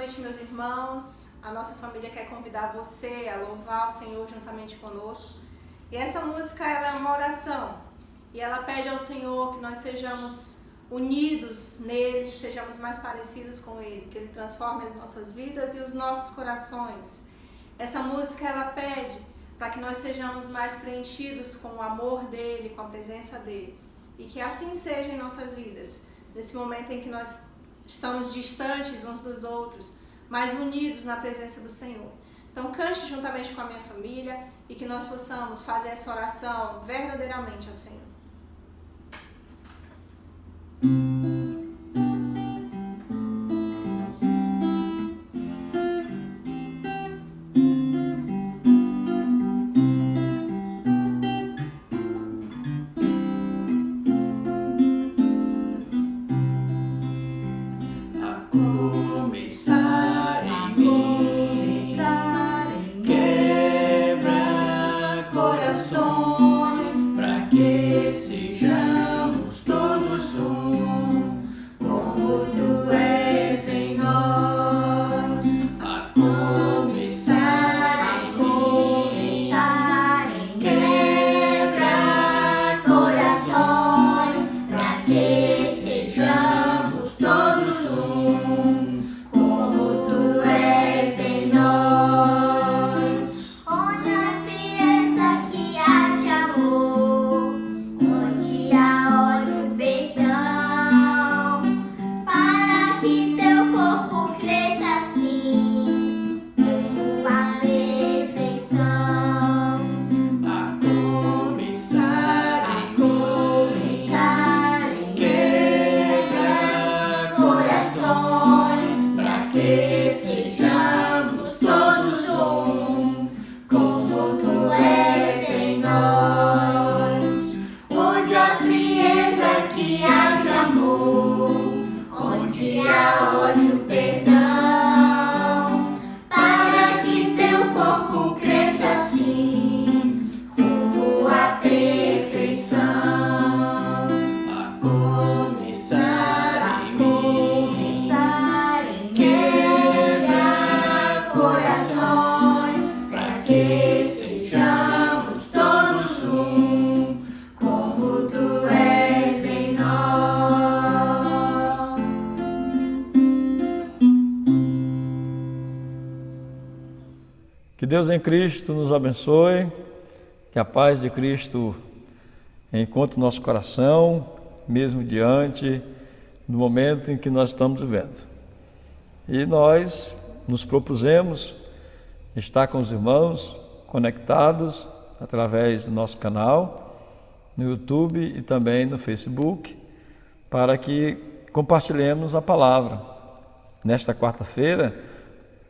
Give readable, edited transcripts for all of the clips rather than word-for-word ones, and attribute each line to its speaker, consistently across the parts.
Speaker 1: noite, meus irmãos. A nossa família quer convidar você a louvar o Senhor juntamente conosco. E essa música ela é uma oração. E ela pede ao Senhor que nós sejamos unidos nele, sejamos mais parecidos com ele, que ele transforme as nossas vidas e os nossos corações. Essa música ela pede para que nós sejamos mais preenchidos com o amor dele, com a presença dele. E que assim seja em nossas vidas. Nesse momento em que nós estamos distantes uns dos outros, mas unidos na presença do Senhor. Então cante juntamente com a minha família e que nós possamos fazer essa oração verdadeiramente ao Senhor.
Speaker 2: Que Deus em Cristo nos abençoe, que a paz de Cristo encontre nosso coração, mesmo diante do momento em que nós estamos vivendo. E nós nos propusemos estar com os irmãos conectados através do nosso canal, no YouTube e também no Facebook, para que compartilhemos a palavra. Nesta quarta-feira,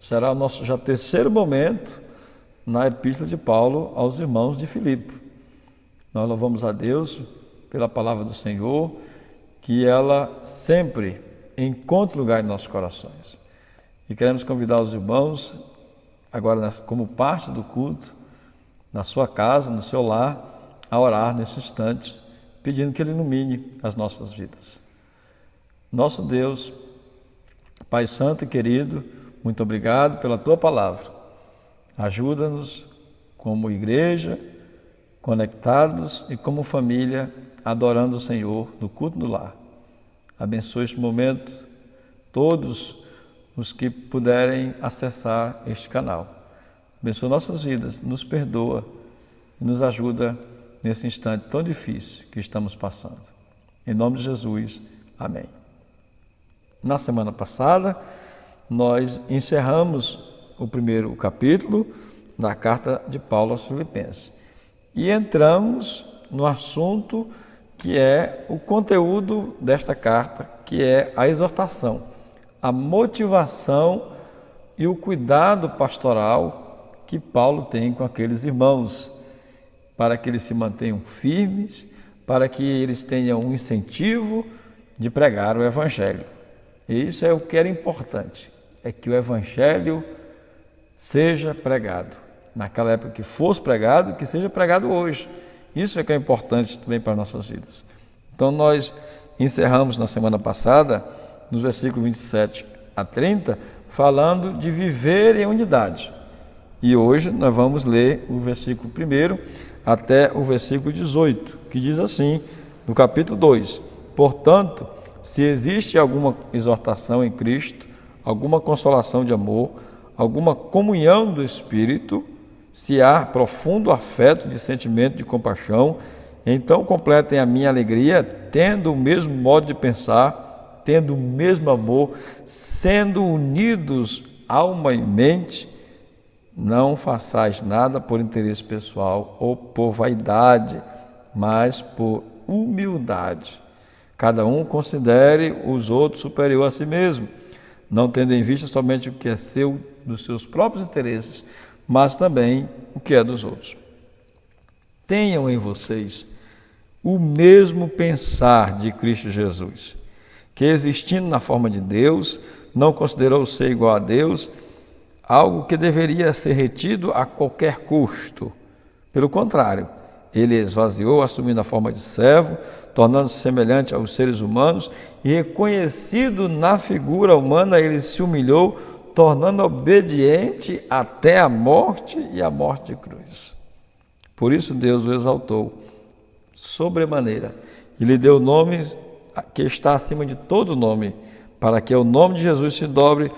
Speaker 2: será o nosso já terceiro momento na Epístola de Paulo aos irmãos de Filipe. Nós louvamos a Deus pela palavra do Senhor, que ela sempre encontre lugar em nossos corações. E queremos convidar os irmãos, agora como parte do culto, na sua casa, no seu lar, a orar nesse instante, pedindo que Ele ilumine as nossas vidas. Nosso Deus, Pai Santo e querido, muito obrigado pela Tua palavra. Ajuda-nos como igreja, conectados e como família, adorando o Senhor no culto do lar. Abençoe este momento, todos os que puderem acessar este canal. Abençoa nossas vidas, nos perdoa e nos ajuda nesse instante tão difícil que estamos passando. Em nome de Jesus, amém. Na semana passada, nós encerramos o primeiro capítulo da carta de Paulo aos Filipenses e entramos no assunto que é o conteúdo desta carta, que é a exortação, a motivação e o cuidado pastoral que Paulo tem com aqueles irmãos, para que eles se mantenham firmes, para que eles tenham um incentivo de pregar o Evangelho. E isso é o que era importante, é que o Evangelho seja pregado. Naquela época que fosse pregado, que seja pregado hoje. Isso é que é importante também para as nossas vidas. Então nós encerramos na semana passada, nos versículos 27 a 30, falando de viver em unidade. E hoje nós vamos ler o versículo 1 até o versículo 18, que diz assim, no capítulo 2: Portanto, se existe alguma exortação em Cristo, alguma consolação de amor, alguma comunhão do Espírito, se há profundo afeto de sentimento de compaixão, então completem a minha alegria, tendo o mesmo modo de pensar, tendo o mesmo amor, sendo unidos alma e mente. Não façais nada por interesse pessoal ou por vaidade, mas por humildade. Cada um considere os outros superior a si mesmo, não tendo em vista somente o que é seu, dos seus próprios interesses, mas também o que é dos outros. Tenham em vocês o mesmo pensar de Cristo Jesus, que existindo na forma de Deus, não considerou ser igual a Deus, algo que deveria ser retido a qualquer custo. Pelo contrário, ele esvaziou, assumindo a forma de servo, tornando-se semelhante aos seres humanos, e reconhecido na figura humana, ele se humilhou, tornando obediente até a morte e a morte de cruz. Por isso Deus o exaltou sobremaneira e lhe deu o nome que está acima de todo nome, para que ao nome de Jesus se dobre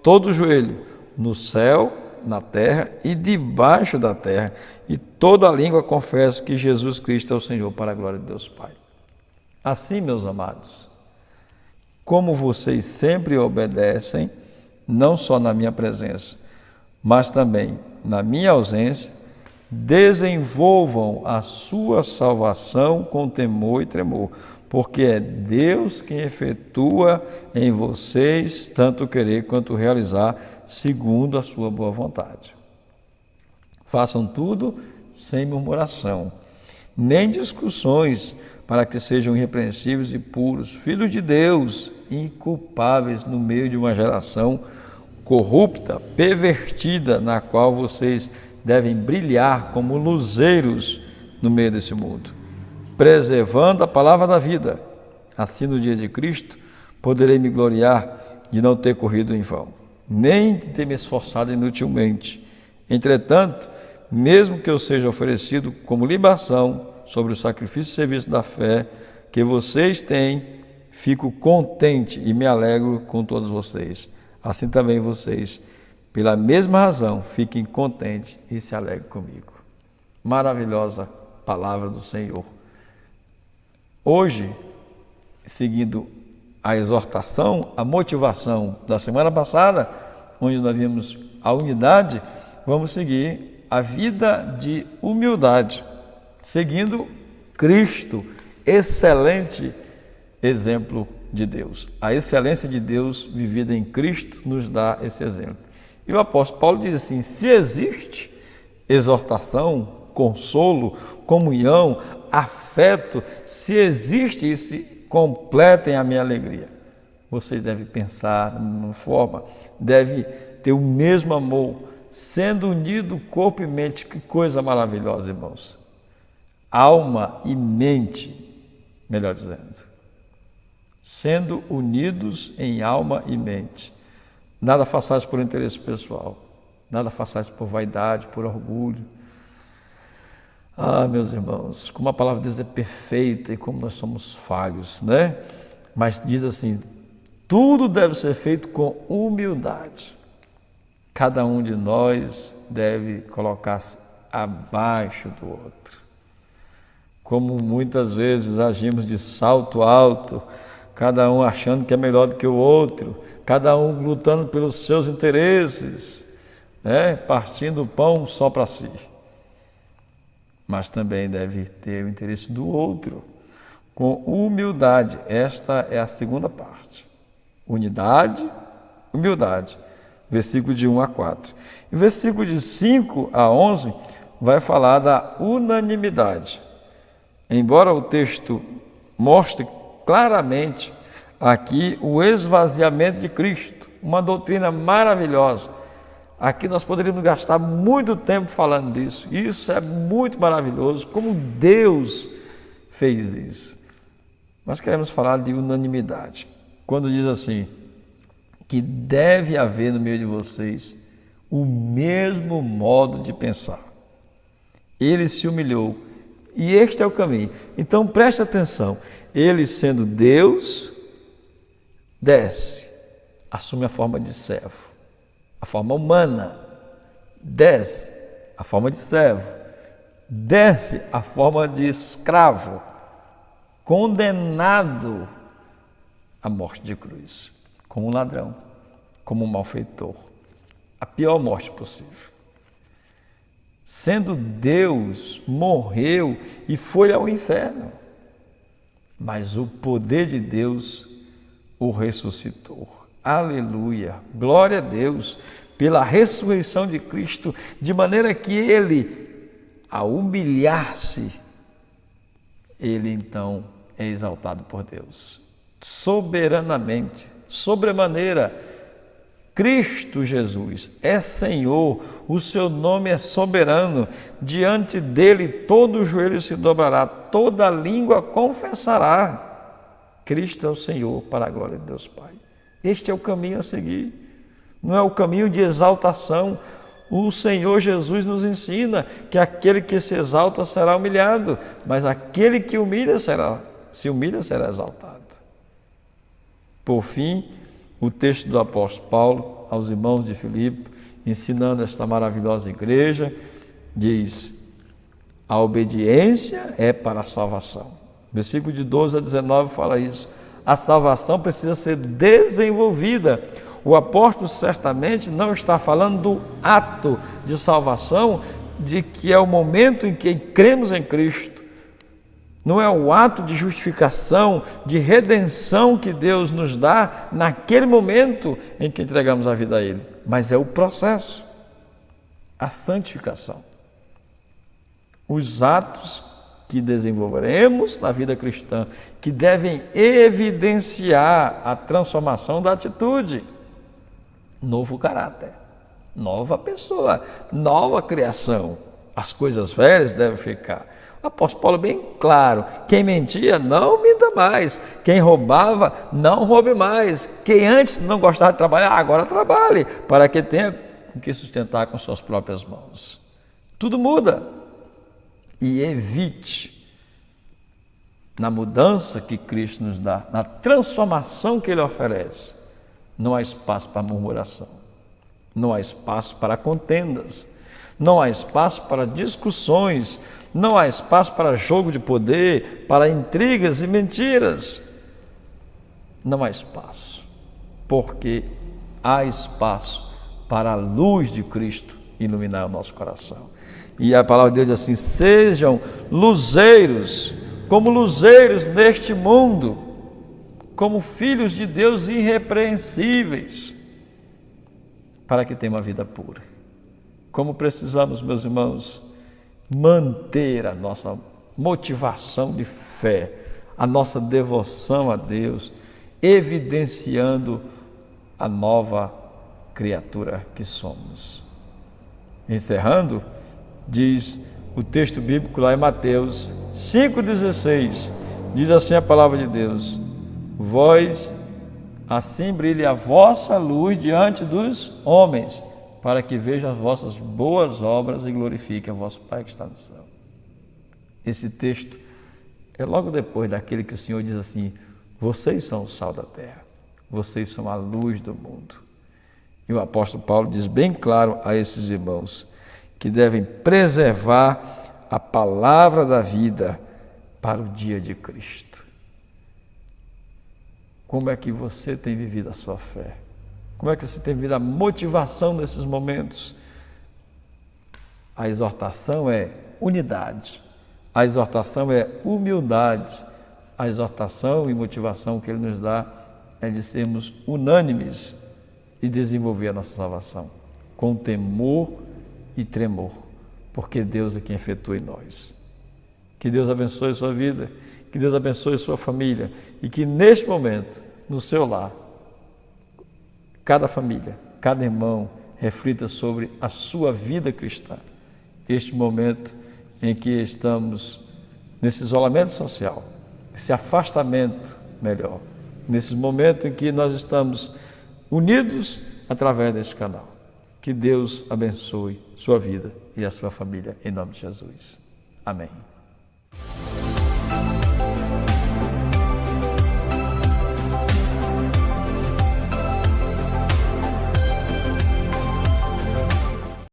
Speaker 2: todo o joelho, no céu, na terra e debaixo da terra, e toda a língua confesse que Jesus Cristo é o Senhor, para a glória de Deus Pai. Assim, meus amados, como vocês sempre obedecem, não só na minha presença, mas também na minha ausência, desenvolvam a sua salvação com temor e tremor, porque é Deus quem efetua em vocês tanto querer quanto realizar, segundo a sua boa vontade. Façam tudo sem murmuração, nem discussões, para que sejam irrepreensíveis e puros, filhos de Deus, inculpáveis no meio de uma geração corrupta, pervertida, na qual vocês devem brilhar como luzeiros no meio desse mundo, preservando a palavra da vida. Assim, no dia de Cristo, poderei me gloriar de não ter corrido em vão, nem de ter me esforçado inutilmente. Entretanto, mesmo que eu seja oferecido como libação sobre o sacrifício e serviço da fé que vocês têm, fico contente e me alegro com todos vocês. Assim também vocês, pela mesma razão, fiquem contentes e se alegrem comigo. Maravilhosa palavra do Senhor. Hoje, seguindo a exortação, a motivação da semana passada, onde nós vimos a unidade, vamos seguir a vida de humildade, seguindo Cristo, excelente exemplo de Deus. A excelência de Deus vivida em Cristo nos dá esse exemplo. E o apóstolo Paulo diz assim: se existe exortação, consolo, comunhão, afeto, se existe isso, completem a minha alegria. Vocês devem pensar numa forma, devem ter o mesmo amor, sendo unido corpo e mente. Que coisa maravilhosa, irmãos. Alma e mente, melhor dizendo. Sendo unidos em alma e mente. Nada façais por interesse pessoal, nada façais por vaidade, por orgulho. Ah, meus irmãos, como a palavra de Deus é perfeita e como nós somos falhos, né? Mas diz assim, tudo deve ser feito com humildade. Cada um de nós deve colocar-se abaixo do outro. Como muitas vezes agimos de salto alto, cada um achando que é melhor do que o outro, cada um lutando pelos seus interesses, né? Partindo o pão só para si. Mas também deve ter o interesse do outro, com humildade. Esta é a segunda parte. Unidade, humildade. Versículo de 1 a 4. E o versículo de 5 a 11 vai falar da unanimidade. Embora o texto mostre claramente aqui o esvaziamento de Cristo, uma doutrina maravilhosa. Aqui nós poderíamos gastar muito tempo falando disso. Isso é muito maravilhoso, como Deus fez isso. Nós queremos falar de unanimidade. Quando diz assim, que deve haver no meio de vocês o mesmo modo de pensar. Ele se humilhou e este é o caminho. Então preste atenção, ele sendo Deus, desce, assume a forma de servo, a forma humana, desce a forma de servo, desce a forma de escravo, condenado à morte de cruz, como um ladrão, como um malfeitor, a pior morte possível. Sendo Deus, morreu e foi ao inferno, mas o poder de Deus o ressuscitou. Aleluia! Glória a Deus pela ressurreição de Cristo, de maneira que ele, ao humilhar-se, ele então é exaltado por Deus, soberanamente, sobremaneira. Cristo Jesus é Senhor, o seu nome é soberano, diante dele todo joelho se dobrará, toda língua confessará. Cristo é o Senhor, para a glória de Deus Pai. Este é o caminho a seguir, não é o caminho de exaltação. O Senhor Jesus nos ensina que aquele que se exalta será humilhado, mas aquele que se humilha será exaltado. Por fim, o texto do apóstolo Paulo aos irmãos de Filipe, ensinando esta maravilhosa igreja, diz: a obediência é para a salvação. Versículo de 12 a 19 fala isso. A salvação precisa ser desenvolvida. O apóstolo certamente não está falando do ato de salvação, de que é o momento em que cremos em Cristo. Não é o ato de justificação, de redenção que Deus nos dá naquele momento em que entregamos a vida a Ele, mas é o processo, a santificação. Os atos que desenvolveremos na vida cristã, que devem evidenciar a transformação da atitude, novo caráter, nova pessoa, nova criação. As coisas velhas devem ficar. O apóstolo Paulo é bem claro: quem mentia, não minta mais. Quem roubava, não roube mais. Quem antes não gostava de trabalhar, agora trabalhe, para que tenha o que sustentar com suas próprias mãos. Tudo muda. E evite, na mudança que Cristo nos dá, na transformação que Ele oferece, não há espaço para murmuração, não há espaço para contendas, não há espaço para discussões, não há espaço para jogo de poder, para intrigas e mentiras. Não há espaço, porque há espaço para a luz de Cristo iluminar o nosso coração. E a palavra de Deus diz assim: sejam luzeiros, como luzeiros neste mundo, como filhos de Deus irrepreensíveis, para que tenham uma vida pura. Como precisamos, meus irmãos, manter a nossa motivação de fé, a nossa devoção a Deus, evidenciando a nova criatura que somos. Encerrando, diz o texto bíblico lá em Mateus 5,16, diz assim a palavra de Deus: vós, assim brilhe a vossa luz diante dos homens, para que vejam as vossas boas obras e glorifiquem o vosso Pai que está no céu. Esse texto é logo depois daquele que o Senhor diz assim: vocês são o sal da terra, vocês são a luz do mundo. E o apóstolo Paulo diz bem claro a esses irmãos que devem preservar a palavra da vida para o dia de Cristo. Como é que você tem vivido a sua fé? Como é que você tem vivido a motivação nesses momentos? A exortação é unidade, a exortação é humildade, a exortação e motivação que Ele nos dá é de sermos unânimes e desenvolver a nossa salvação com temor e tremor, porque Deus é quem efetua em nós. Que Deus abençoe a sua vida, que Deus abençoe a sua família e que neste momento, no seu lar, cada família, cada irmão reflita sobre a sua vida cristã. Este momento em que estamos nesse isolamento social, esse afastamento melhor, nesse momento em que nós estamos unidos através deste canal. Que Deus abençoe sua vida e a sua família, em nome de Jesus. Amém.